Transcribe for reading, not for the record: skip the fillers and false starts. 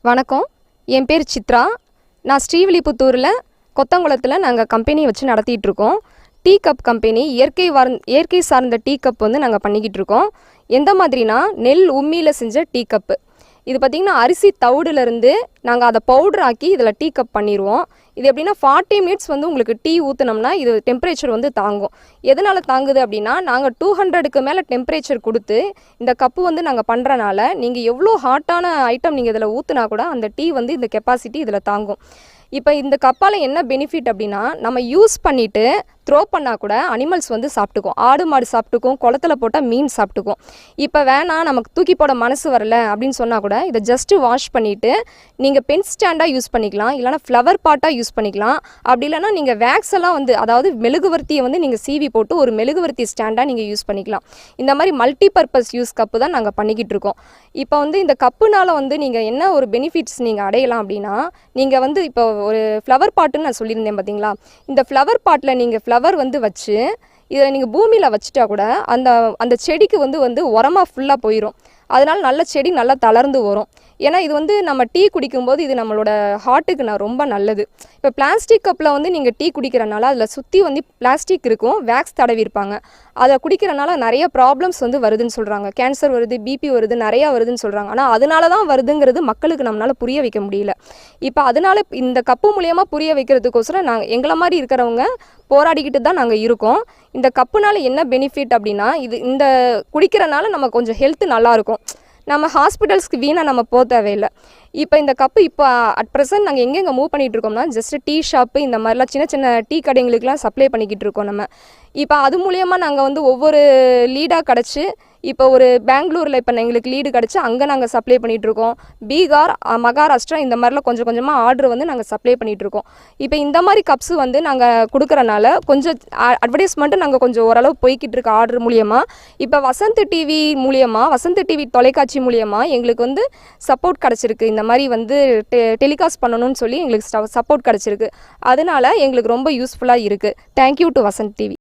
வணக்கம், என் பேர் சித்ரா. நான் ஸ்ரீவில்லிபுத்தூரில் கொத்தங்குளத்தில் நாங்கள் கம்பெனி வச்சு நடத்திட்டுருக்கோம். டீ கப் கம்பெனி, இயற்கை சார்ந்த டீ கப் வந்து நாங்கள் பண்ணிக்கிட்டு இருக்கோம். எந்த மாதிரினா, நெல் உம்மியில் செஞ்ச டீ கப்பு. இது பார்த்திங்கன்னா அரிசி தவிடுலேருந்து நாங்கள் அதை பவுடர் ஆக்கி இதில் டீ கப் பண்ணிடுவோம். இது எப்படின்னா 40 மினிட்ஸ் வந்து உங்களுக்கு டீ ஊற்றினோம்னா இது டெம்பரேச்சர் வந்து தாங்கும். எதனால் தாங்குது அப்படின்னா, நாங்கள் 200க்கு மேலே டெம்பரேச்சர் கொடுத்து இந்த கப்பு வந்து நாங்கள் பண்ணுறனால நீங்கள் எவ்வளோ ஹாட்டான ஐட்டம் நீங்கள் இதில் ஊற்றினா கூட அந்த டீ வந்து இந்த கெப்பாசிட்டி இதில் தாங்கும். இப்போ இந்த கப்பால் என்ன பெனிஃபிட் அப்படின்னா, நம்ம யூஸ் பண்ணிவிட்டு த்ரோ பண்ணால் கூட அனிமல்ஸ் வந்து சாப்பிட்டுக்கும். ஆடு மாடு சாப்பிட்டுக்கும், குளத்துல போட்டால் மீன் சாப்பிட்டுக்கும். இப்போ வேணாம், நமக்கு தூக்கி போட மனசு வரல அப்படின்னு சொன்னால் கூட இதை ஜஸ்ட்டு வாஷ் பண்ணிவிட்டு நீங்கள் பென் ஸ்டாண்டாக யூஸ் பண்ணிக்கலாம், இல்லைனா ஃப்ளவர் பாட்டாக யூஸ் பண்ணிக்கலாம். அப்படி இல்லைனா நீங்கள் வேக்ஸ் எல்லாம் வந்து, அதாவது மெழுகுவர்த்தியை வந்து நீங்கள் சீவி போட்டு ஒரு மெழுகுவர்த்தி ஸ்டாண்டாக நீங்கள் யூஸ் பண்ணிக்கலாம். இந்த மாதிரி மல்டி பர்பஸ் யூஸ் கப்பு தான் நாங்கள் பண்ணிக்கிட்டு இருக்கோம். இப்போ வந்து இந்த கப்புனால் வந்து நீங்கள் என்ன ஒரு பெனிஃபிட்ஸ் நீங்கள் அடையலாம் அப்படின்னா, நீங்கள் வந்து இப்போ ஒரு ஃப்ளவர் பாட்டுன்னு நான் சொல்லியிருந்தேன் பார்த்தீங்களா, இந்த ஃப்ளவர் பாட்டில் நீங்கள் ஃப்ளவர் வந்து வச்சு இதை நீங்கள் பூமியில் வச்சுட்டா கூட அந்த செடிக்கு வந்து உரமாக ஃபுல்லாக போயிடும். அதனால் நல்ல செடி நல்லா தளர்ந்து வரும். ஏன்னா இது வந்து நம்ம டீ குடிக்கும்போது இது நம்மளோட ஹார்ட்டுக்கு ரொம்ப நல்லது. இப்போ பிளாஸ்டிக் கப்பில் வந்து நீங்கள் டீ குடிக்கிறனால அதில் சுற்றி வந்து பிளாஸ்டிக் இருக்கும், வேக்ஸ் தடவி இருப்பாங்க. அதை குடிக்கிறனால நிறைய ப்ராப்ளம்ஸ் வந்து வருதுன்னு சொல்கிறாங்க. கேன்சர் வருது, பிபி வருது, நிறையா வருதுன்னு சொல்கிறாங்க. ஆனால் அதனால தான் வருதுங்கிறது மக்களுக்கு நம்மளால் புரிய வைக்க முடியல. இப்போ அதனால் இந்த கப்பு மூலியமாக புரிய வைக்கிறதுக்கோசரம் எங்களை மாதிரி இருக்கிறவங்க போராடிக்கிட்டு தான் நாங்கள் இருக்கோம். இந்த கப்புனால என்ன பெனிஃபிட் அப்படின்னா, இந்த குடிக்கிறனால நம்ம கொஞ்சம் ஹெல்த்து நல்லாயிருக்கும். நம்ம ஹாஸ்பிட்டல்ஸ்க்கு வீணாக நம்ம போக தேவையில்லை. இப்போ இந்த கப்பு இப்போ அட் ப்ரெசென்ட் நாங்கள் எங்கெங்கே மூவ் பண்ணிகிட்டு இருக்கோம்னா, ஜஸ்ட்டு டீ ஷாப்பு இந்த மாதிரிலாம் சின்ன சின்ன டீ கடைங்களுக்கெலாம் சப்ளை பண்ணிக்கிட்டு இருக்கோம் நம்ம. இப்போ அது மூலியமாக நாங்கள் வந்து ஒவ்வொரு லீடாக கிடச்சி, இப்போ ஒரு பெங்களூரில் இப்போ எங்களுக்கு லீடு கிடச்சி அங்கே நாங்கள் சப்ளை பண்ணிகிட்ருக்கோம். பீகார், மகாராஷ்டிரா இந்த மாதிரிலாம் கொஞ்சம் கொஞ்சமாக ஆர்டர் வந்து நாங்கள் சப்ளை பண்ணிகிட்ருக்கோம். இப்போ இந்த மாதிரி கப்ஸு வந்து நாங்கள் கொடுக்குறனால கொஞ்சம் அட்வர்டைஸ்மெண்ட்டு நாங்கள் கொஞ்சம் ஓரளவு போய்கிட்டு இருக்க ஆர்டர் மூலியமாக. இப்போ வசந்த் டிவி மூலியமாக, வசந்த் டிவி தொலைக்காட்சி மூலியமாக எங்களுக்கு வந்து சப்போர்ட் கிடச்சிருக்கு. இந்த மாதிரி வந்து டெலிகாஸ்ட் பண்ணணும்னு சொல்லி எங்களுக்கு சப்போர்ட் கிடச்சிருக்கு. அதனால எங்களுக்கு ரொம்ப யூஸ்ஃபுல்லாக இருக்குது. Thank you to Vasanth TV.